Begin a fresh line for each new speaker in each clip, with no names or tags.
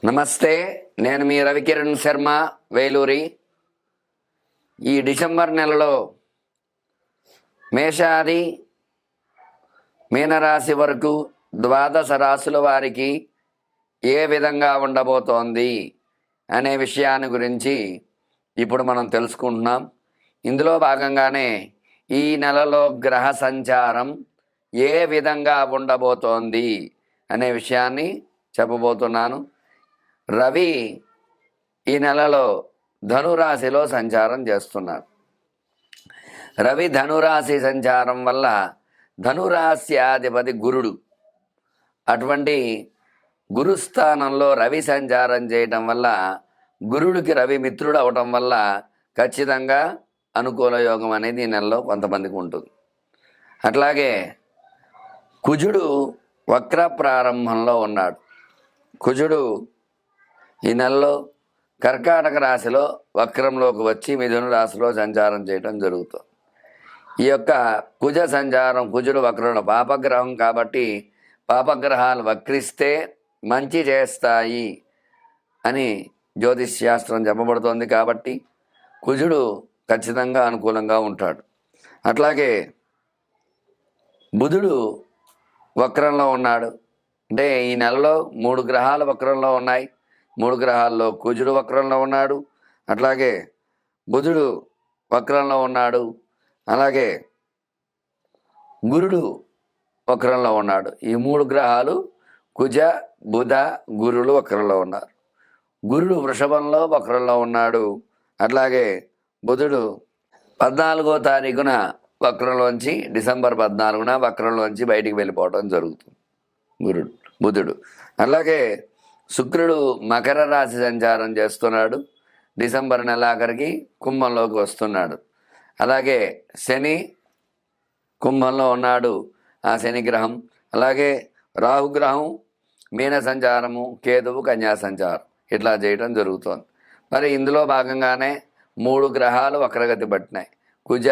నమస్తే, నేను మీ రవికిరణ్ శర్మ వేలూరి. ఈ డిసెంబర్ నెలలో మేషాది మీనరాశి వరకు ద్వాదశ రాశుల వారికి ఏ విధంగా ఉండబోతోంది అనే విషయాన్ని గురించి ఇప్పుడు మనం తెలుసుకుంటున్నాం. ఇందులో భాగంగానే ఈ నెలలో గ్రహ సంచారం ఏ విధంగా ఉండబోతోంది అనే విషయాన్ని చెప్పబోతున్నాను. రవి ఈ నెలలో ధనురాశిలో సంచారం చేస్తున్నాడు. రవి ధనురాశి సంచారం వల్ల ధనురాశ్యాధిపతి గురుడు, అటువంటి గురుస్థానంలో రవి సంచారం చేయటం వల్ల గురుడికి రవి మిత్రుడు అవటం వల్ల ఖచ్చితంగా అనుకూల యోగం అనేది ఈ నెలలో కొంతమందికి ఉంటుంది. అట్లాగే కుజుడు వక్ర ప్రారంభంలో ఉన్నాడు. కుజుడు ఈ నెలలో కర్కాటక రాశిలో వక్రంలోకి వచ్చి మిథున రాశిలో సంచారం చేయడం జరుగుతుంది. ఈ యొక్క కుజ సంచారం, కుజుడు వక్రంలో పాపగ్రహం కాబట్టి పాపగ్రహాలు వక్రిస్తే మంచి చేస్తాయి అని జ్యోతిష్ శాస్త్రం చెప్పబడుతోంది. కాబట్టి కుజుడు ఖచ్చితంగా అనుకూలంగా ఉంటాడు. అట్లాగే బుధుడు వక్రంలో ఉన్నాడు. అంటే ఈ నెలలో 3 గ్రహాలు వక్రంలో ఉన్నాయి. 3 గ్రహాల్లో కుజుడు వక్రంలో ఉన్నాడు, అట్లాగే బుధుడు వక్రంలో ఉన్నాడు, అలాగే గురుడు వక్రంలో ఉన్నాడు. ఈ 3 గ్రహాలు కుజ బుధ గురులు వక్రంలో ఉన్నారు. గురుడు వృషభంలో వక్రంలో ఉన్నాడు. అట్లాగే బుధుడు 14వ తారీఖున వక్రంలోంచి డిసెంబర్ 14న వక్రంలోంచి బయటికి వెళ్ళిపోవడం జరుగుతుంది బుధుడు. అలాగే శుక్రుడు మకర రాశి సంచారం చేస్తున్నాడు. డిసెంబర్ నెలాఖరికి కుంభంలోకి వస్తున్నాడు. అలాగే శని కుంభంలో ఉన్నాడు, ఆ శని గ్రహం. అలాగే రాహుగ్రహం మీన సంచారము, కేతువు కన్యా సంచారం ఇట్లా చేయడం జరుగుతోంది. మరి ఇందులో భాగంగానే 3 గ్రహాలు వక్రగతి పట్టినాయి, కుజ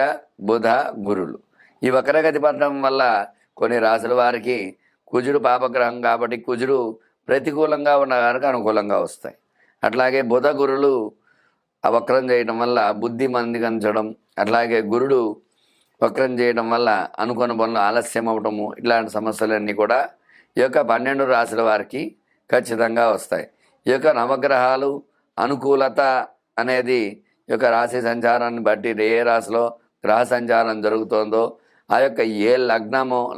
బుధ గురులు. ఈ వక్రగతి పట్టడం వల్ల కొన్ని రాశుల వారికి కుజుడు పాపగ్రహం కాబట్టి కుజుడు ప్రతికూలంగా ఉన్న వారికి అనుకూలంగా వస్తాయి. అట్లాగే బుధ గురులు వక్రం చేయడం వల్ల బుద్ధి మందించడం, అట్లాగే గురుడు వక్రం చేయడం వల్ల అనుకున్న పనులు ఆలస్యం అవటము, ఇట్లాంటి సమస్యలన్నీ కూడా ఈ యొక్క 12 రాశుల వారికి ఖచ్చితంగా వస్తాయి. ఈ యొక్క నవగ్రహాలు అనుకూలత అనేది ఈ యొక్క రాశి సంచారాన్ని బట్టి ఏ రాశిలో గ్రహ సంచారం జరుగుతుందో ఆ యొక్క ఏ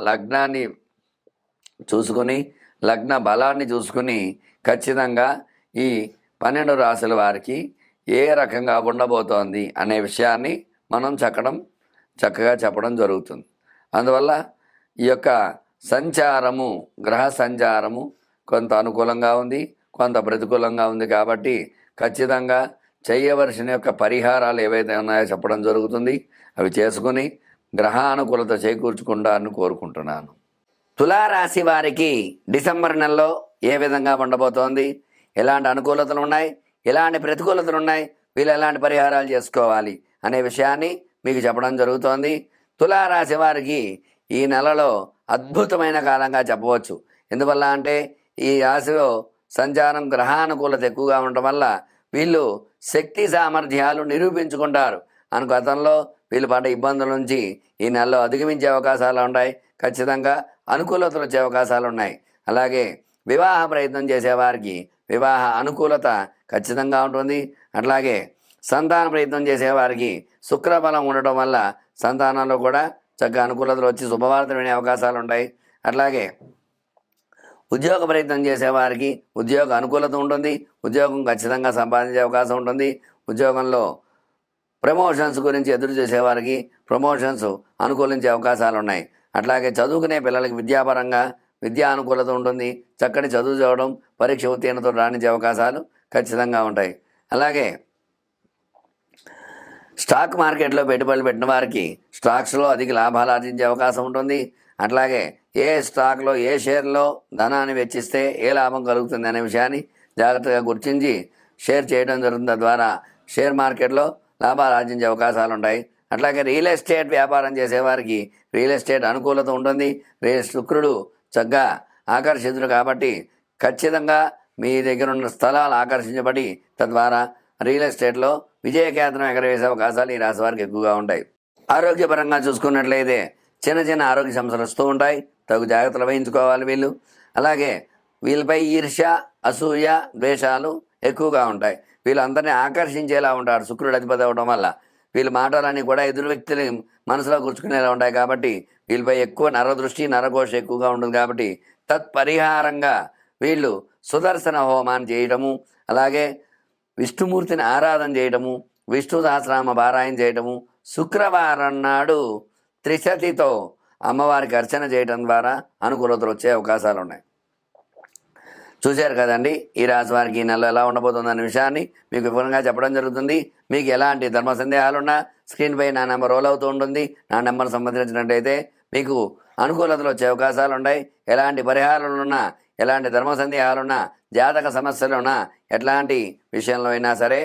లగ్నాన్ని చూసుకొని, లగ్న బలాన్ని చూసుకుని ఖచ్చితంగా ఈ 12 రాశుల వారికి ఏ రకంగా ఉండబోతోంది అనే విషయాన్ని మనం చక్కగా చెప్పడం జరుగుతుంది. అందువల్ల ఈ యొక్క సంచారము, గ్రహ సంచారము కొంత అనుకూలంగా ఉంది, కొంత ప్రతికూలంగా ఉంది. కాబట్టి ఖచ్చితంగా చేయవలసిన యొక్క పరిహారాలు ఏవైతే ఉన్నాయో చెప్పడం జరుగుతుంది. అవి చేసుకుని గ్రహానుకూలత చేకూర్చుకుంటారని కోరుకుంటున్నాను. తులారాశి వారికి డిసెంబర్ నెలలో ఏ విధంగా ఉండబోతోంది, ఎలాంటి అనుకూలతలు ఉన్నాయి, ఎలాంటి ప్రతికూలతలు ఉన్నాయి, వీళ్ళు ఎలాంటి పరిహారాలు చేసుకోవాలి అనే విషయాన్ని మీకు చెప్పడం జరుగుతోంది. తులారాశి వారికి ఈ నెలలో అద్భుతమైన కాలంగా చెప్పవచ్చు. ఎందువల్ల అంటే ఈ రాశిలో సంచారం గ్రహానుకూలత ఎక్కువగా ఉండటం వల్ల వీళ్ళు శక్తి సామర్థ్యాలు నిరూపించుకుంటారు. గతంలో వీళ్ళు పడ్డ ఇబ్బందుల నుంచి ఈ నెలలో అధిగమించే అవకాశాలు ఉన్నాయి. ఖచ్చితంగా అనుకూలతలు వచ్చే అవకాశాలు ఉన్నాయి. అలాగే వివాహ ప్రయత్నం చేసేవారికి వివాహ అనుకూలత ఖచ్చితంగా ఉంటుంది. అట్లాగే సంతాన ప్రయత్నం చేసేవారికి శుక్రబలం ఉండటం వల్ల సంతానంలో కూడా చక్కగా అనుకూలతలు వచ్చి శుభవార్తలు వినే అవకాశాలు ఉంటాయి. అట్లాగే ఉద్యోగ ప్రయత్నం చేసేవారికి ఉద్యోగ అనుకూలత ఉంటుంది. ఉద్యోగం ఖచ్చితంగా సంపాదించే అవకాశం ఉంటుంది. ఉద్యోగంలో ప్రమోషన్స్ గురించి ఎదురు చేసేవారికి ప్రమోషన్స్ అనుకూలించే అవకాశాలు ఉన్నాయి. అట్లాగే చదువుకునే పిల్లలకి విద్యాపరంగా విద్యా అనుకూలత ఉంటుంది. చక్కటి చదువు చదవడం, పరీక్ష ఉత్తీర్ణతో రాణించే అవకాశాలు ఖచ్చితంగా ఉంటాయి. అలాగే స్టాక్ మార్కెట్లో పెట్టుబడులు పెట్టిన వారికి స్టాక్స్లో అధిక లాభాలు ఆర్జించే అవకాశం ఉంటుంది. అట్లాగే ఏ స్టాక్లో ఏ షేర్లో ధనాన్ని వెచ్చిస్తే ఏ లాభం కలుగుతుంది అనే విషయాన్ని జాగ్రత్తగా గుర్తించి షేర్ చేయడం జరుగుతుంది. తద్వారా షేర్ మార్కెట్లో లాభాలు ఆర్జించే అవకాశాలు ఉంటాయి. అట్లాగే రియల్ ఎస్టేట్ వ్యాపారం చేసేవారికి రియల్ ఎస్టేట్ అనుకూలత ఉంటుంది. శుక్రుడు చక్కగా ఆకర్షితుడు కాబట్టి ఖచ్చితంగా మీ దగ్గర ఉన్న స్థలాలు ఆకర్షించబడి తద్వారా రియల్ ఎస్టేట్లో విజయకేతనం ఎగరవేసే అవకాశాలు ఈ రాశి వారికి ఎక్కువగా ఉంటాయి. ఆరోగ్యపరంగా చూసుకున్నట్లయితే చిన్న చిన్న ఆరోగ్య సమస్యలు వస్తూ ఉంటాయి. తగు జాగ్రత్తలు వహించుకోవాలి వీళ్ళు. అలాగే వీళ్ళపై ఈర్ష్య, అసూయ, ద్వేషాలు ఎక్కువగా ఉంటాయి. వీళ్ళందరినీ ఆకర్షించేలా ఉంటారు శుక్రుడు అధిపతి అవ్వడం వల్ల. వీళ్ళ మాటలన్నీ కూడా ఎదురు వ్యక్తులు మనసులో కూర్చుకునేలా ఉంటాయి. కాబట్టి వీళ్ళపై ఎక్కువ నరదృష్టి, నరఘోష ఎక్కువగా ఉంటుంది. కాబట్టి తత్పరిహారంగా వీళ్ళు సుదర్శన హోమాన్ని చేయడము, అలాగే విష్ణుమూర్తిని ఆరాధన చేయడము, విష్ణు సహస్రనామ పారాయణ చేయడము, శుక్రవారం నాడు త్రిశతితో అమ్మవారికి అర్చన చేయడం ద్వారా అనుకూలతలు వచ్చే అవకాశాలు ఉన్నాయి. చూశారు కదండి ఈ రాశి వారికి ఈ నెల ఎలా ఉండబోతుందనే విషయాన్ని మీకు వివరంగా చెప్పడం జరుగుతుంది. మీకు ఎలాంటి ధర్మ సందేహాలున్నా స్క్రీన్పై నా నెంబర్ రోల్ అవుతూ ఉంటుంది. నా నెంబర్ సంబంధించినట్టయితే మీకు అనుకూలతలు వచ్చే అవకాశాలు ఉన్నాయి. ఎలాంటి పరిహారాలున్నా, ఎలాంటి ధర్మ సందేహాలున్నా, జాతక సమస్యలున్నా, ఎట్లాంటి విషయంలో అయినా సరే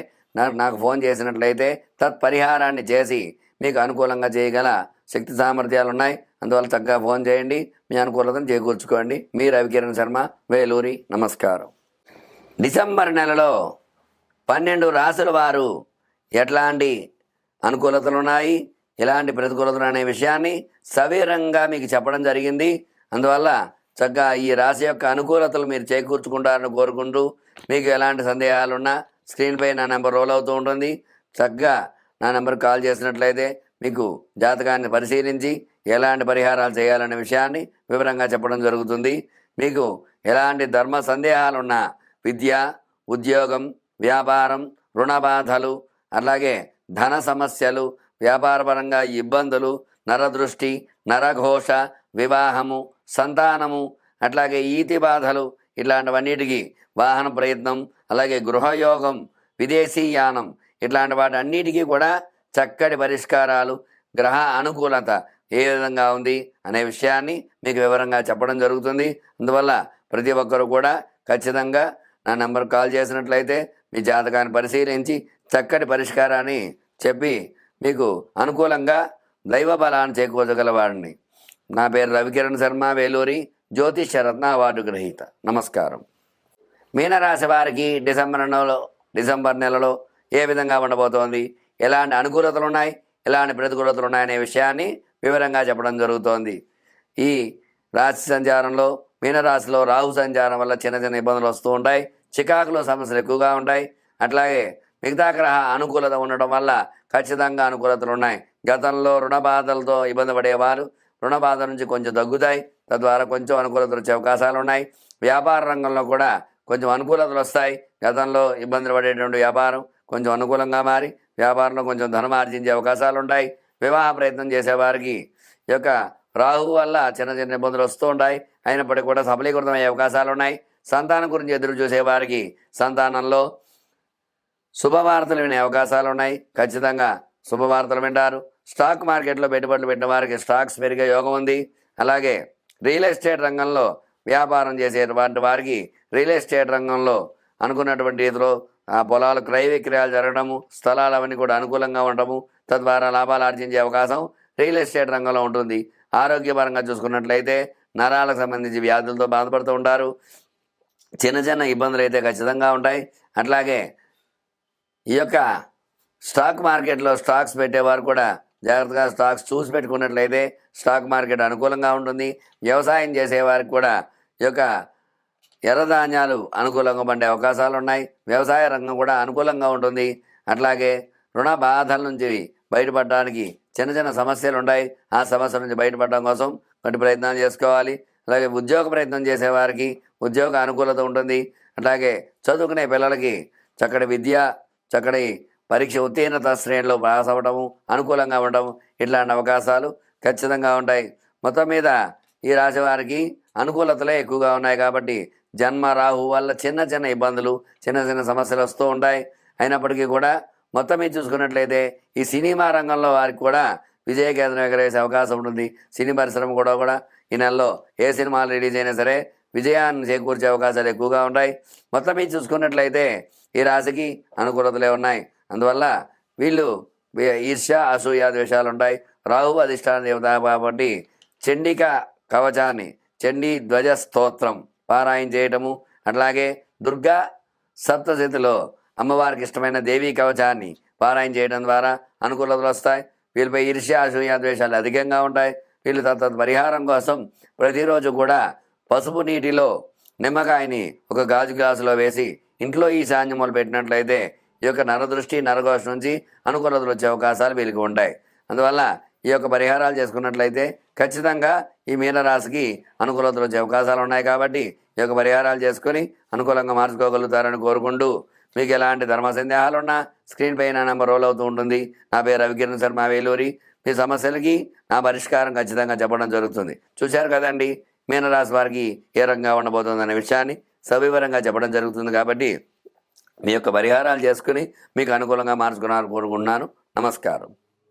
నాకు ఫోన్ చేసినట్లయితే తత్పరిహారాన్ని చేసి మీకు అనుకూలంగా చేయగల శక్తి సామర్థ్యాలు ఉన్నాయి. అందువల్ల చక్కగా ఫోన్ చేయండి, మీ అనుకూలతను చేకూర్చుకోండి. మీ రవికిరణ్ శర్మ, వేలూరి. నమస్కారం. డిసెంబర్ నెలలో 12 రాసుల వారు ఎట్లాంటి అనుకూలతలు ఉన్నాయి, ఎలాంటి ప్రతికూలతలు అనే విషయాన్ని సవివరంగా మీకు చెప్పడం జరిగింది. అందువల్ల చక్కగా ఈ రాశి యొక్క అనుకూలతలు మీరు చేకూర్చుకుంటారని కోరుకుంటూ, మీకు ఎలాంటి సందేహాలున్నా స్క్రీన్పై నా నెంబర్ రోల్ అవుతూ ఉంటుంది. చక్కగా నా నెంబర్కి కాల్ చేసినట్లయితే మీకు జాతకాన్ని పరిశీలించి ఎలాంటి పరిహారాలు చేయాలనే విషయాన్ని వివరంగా చెప్పడం జరుగుతుంది. మీకు ఎలాంటి ధర్మ సందేహాలున్నా, విద్య, ఉద్యోగం, వ్యాపారం, రుణ బాధలు, అలాగే ధన సమస్యలు, వ్యాపారపరంగా ఇబ్బందులు, నరదృష్టి, నరఘోష, వివాహము, సంతానము, అట్లాగే ఈతి బాధలు, ఇట్లాంటివన్నిటికీ వాహన ప్రయత్నం, అలాగే గృహయోగం, విదేశీయానం, ఇట్లాంటి వాటి అన్నిటికీ కూడా చక్కటి పరిష్కారాలు, గ్రహ అనుకూలత ఏ విధంగా ఉంది అనే విషయాన్ని మీకు వివరంగా చెప్పడం జరుగుతుంది. అందువల్ల ప్రతి ఒక్కరూ కూడా ఖచ్చితంగా నా నెంబర్ కాల్ చేసినట్లయితే మీ జాతకాన్ని పరిశీలించి చక్కటి పరిష్కారాన్ని చెప్పి మీకు అనుకూలంగా దైవ బలాన్ని చేకూర్చగలవాడిని. నా పేరు రవికిరణ్ శర్మ, వేలూరి, జ్యోతిష్యరత్న అవార్డు గ్రహీత. నమస్కారం. మీనరాశి వారికి డిసెంబర్ నెలలో ఏ విధంగా ఉండబోతోంది, ఎలాంటి అనుకూలతలు ఉన్నాయి, ఎలాంటి ప్రతికూలతలు ఉన్నాయనే విషయాన్ని వివరంగా చెప్పడం జరుగుతోంది. ఈ రాశి సంచారంలో మీనరాశిలో రాహు సంచారం వల్ల చిన్న చిన్న ఇబ్బందులు వస్తూ ఉంటాయి. చికాకులో సమస్యలు ఎక్కువగా ఉంటాయి. అట్లాగే మిగతా గ్రహ అనుకూలత ఉండడం వల్ల ఖచ్చితంగా అనుకూలతలు ఉన్నాయి. గతంలో రుణ బాధలతో ఇబ్బంది పడేవారు రుణ బాధ నుంచి కొంచెం తగ్గుతాయి. తద్వారా కొంచెం అనుకూలతలు వచ్చే అవకాశాలు ఉన్నాయి. వ్యాపార రంగంలో కూడా కొంచెం అనుకూలతలు వస్తాయి. గతంలో ఇబ్బందులు పడేటువంటి వ్యాపారం కొంచెం అనుకూలంగా మారి వ్యాపారంలో కొంచెం ధనం ఆర్జించే అవకాశాలు ఉంటాయి. వివాహ ప్రయత్నం చేసేవారికి ఈ యొక్క రాహు వల్ల చిన్న చిన్న ఇబ్బందులు వస్తూ ఉంటాయి. అయినప్పటికీ కూడా సఫలీకృతమయ్యే అవకాశాలు ఉన్నాయి. సంతానం గురించి ఎదురు చూసేవారికి సంతానంలో శుభవార్తలు వినే అవకాశాలు ఉన్నాయి. ఖచ్చితంగా శుభవార్తలు వింటారు. స్టాక్ మార్కెట్లో పెట్టుబడులు పెట్టిన వారికి స్టాక్స్ పెరిగే యోగం ఉంది. అలాగే రియల్ ఎస్టేట్ రంగంలో వ్యాపారం చేసేటువంటి వారికి రియల్ ఎస్టేట్ రంగంలో అనుకున్నటువంటి రీతిలో ఆ పొలాలు క్రయ విక్రయాలు జరగడము, స్థలాలు అవన్నీ కూడా అనుకూలంగా ఉండటము, తద్వారా లాభాలు ఆర్జించే అవకాశం రియల్ ఎస్టేట్ రంగంలో ఉంటుంది. ఆరోగ్యపరంగా చూసుకున్నట్లయితే నరాలకు సంబంధించి వ్యాధులతో బాధపడుతూ ఉంటారు. చిన్న చిన్న ఇబ్బందులు అయితే ఖచ్చితంగా ఉంటాయి. అట్లాగే ఈ యొక్క స్టాక్ మార్కెట్లో స్టాక్స్ పెట్టేవారు కూడా జాగ్రత్తగా స్టాక్స్ చూసి పెట్టుకున్నట్లయితే స్టాక్ మార్కెట్ అనుకూలంగా ఉంటుంది. వ్యవసాయం చేసేవారికి కూడా ఈ యొక్క ఎర్రధాన్యాలు అనుకూలంగా పండే అవకాశాలు ఉన్నాయి. వ్యవసాయ రంగం కూడా అనుకూలంగా ఉంటుంది. అట్లాగే రుణ బాధల నుంచి బయటపడడానికి చిన్న చిన్న సమస్యలు ఉంటాయి. ఆ సమస్యల నుంచి బయటపడడం కోసం కొన్ని ప్రయత్నాలు చేసుకోవాలి. అలాగే ఉద్యోగ ప్రయత్నం చేసేవారికి ఉద్యోగ అనుకూలత ఉంటుంది. అట్లాగే చదువుకునే పిల్లలకి చక్కటి విద్య, చక్కటి పరీక్ష ఉత్తీర్ణత శ్రేణిలో పాస్ అవ్వడము, అనుకూలంగా ఉండడం, ఇట్లాంటి అవకాశాలు ఖచ్చితంగా ఉంటాయి. మొత్తం మీద ఈ రాశి వారికి అనుకూలతలే ఎక్కువగా ఉన్నాయి. కాబట్టి జన్మ రాహు వల్ల చిన్న చిన్న ఇబ్బందులు, చిన్న చిన్న సమస్యలు వస్తూ ఉంటాయి. అయినప్పటికీ కూడా మొత్తం మీద చూసుకున్నట్లయితే ఈ సినిమా రంగంలో వారికి కూడా విజయకేతనం ఎగరేసే అవకాశం ఉంటుంది. సినీ పరిశ్రమ కూడా ఈ నెలలో ఏ సినిమాలు రిలీజ్ అయినా సరే విజయాన్ని చేకూర్చే అవకాశాలు ఎక్కువగా ఉంటాయి. మొత్తం మీద చూసుకున్నట్లయితే ఈ రాశికి అనుకూలతలే ఉన్నాయి. అందువల్ల వీళ్ళు ఈర్ష్య, అసూయ, ద్వేషాలు ఉంటాయి. రాహు అధిష్టాన దేవత కాబట్టి చండిక కవచాన్ని, చండీ ధ్వజ స్తోత్రం పారాయణ చేయటము, అట్లాగే దుర్గా సప్తశతిలో అమ్మవారికి ఇష్టమైన దేవీ కవచాన్ని పారాయణ చేయడం ద్వారా అనుకూలతలు వస్తాయి. వీళ్ళపై ఈర్ష్య అసూయ ద్వేషాలు అధికంగా ఉంటాయి. వీళ్ళు పరిహారం కోసం ప్రతిరోజు కూడా పసుపు నీటిలో నిమ్మకాయని ఒక గాజు గ్లాసులో వేసి ఇంట్లో ఈశాన్యములు పెట్టినట్లయితే ఈ యొక్క నరదృష్టి నరఘోష నుంచి అనుకూలతలు వచ్చే అవకాశాలు వీళ్ళకి ఉంటాయి. అందువల్ల ఈ యొక్క పరిహారాలు చేసుకున్నట్లయితే ఖచ్చితంగా ఈ మీనరాశికి అనుకూలతలు వచ్చే అవకాశాలు ఉన్నాయి. కాబట్టి ఈ యొక్క పరిహారాలు చేసుకొని అనుకూలంగా మార్చుకోగలుగుతారని కోరుకుంటూ, మీకు ఎలాంటి ధర్మ సందేహాలు ఉన్నా స్క్రీన్ పైన నెంబర్ రోల్ అవుతూ ఉంటుంది. నా పేరు రవికిరణ్ శర్మ వేలూరి. మీ సమస్యలకి నా పరిష్కారం ఖచ్చితంగా చెప్పడం జరుగుతుంది. చూశారు కదండి మీనరాశి వారికి ఏ రకంగా ఉండబోతుందనే విషయాన్ని సవివరంగా చెప్పడం జరుగుతుంది. కాబట్టి మీ యొక్క పరిహారాలు చేసుకుని మీకు అనుకూలంగా మార్చుకున్నారని కోరుకుంటున్నాను. నమస్కారం.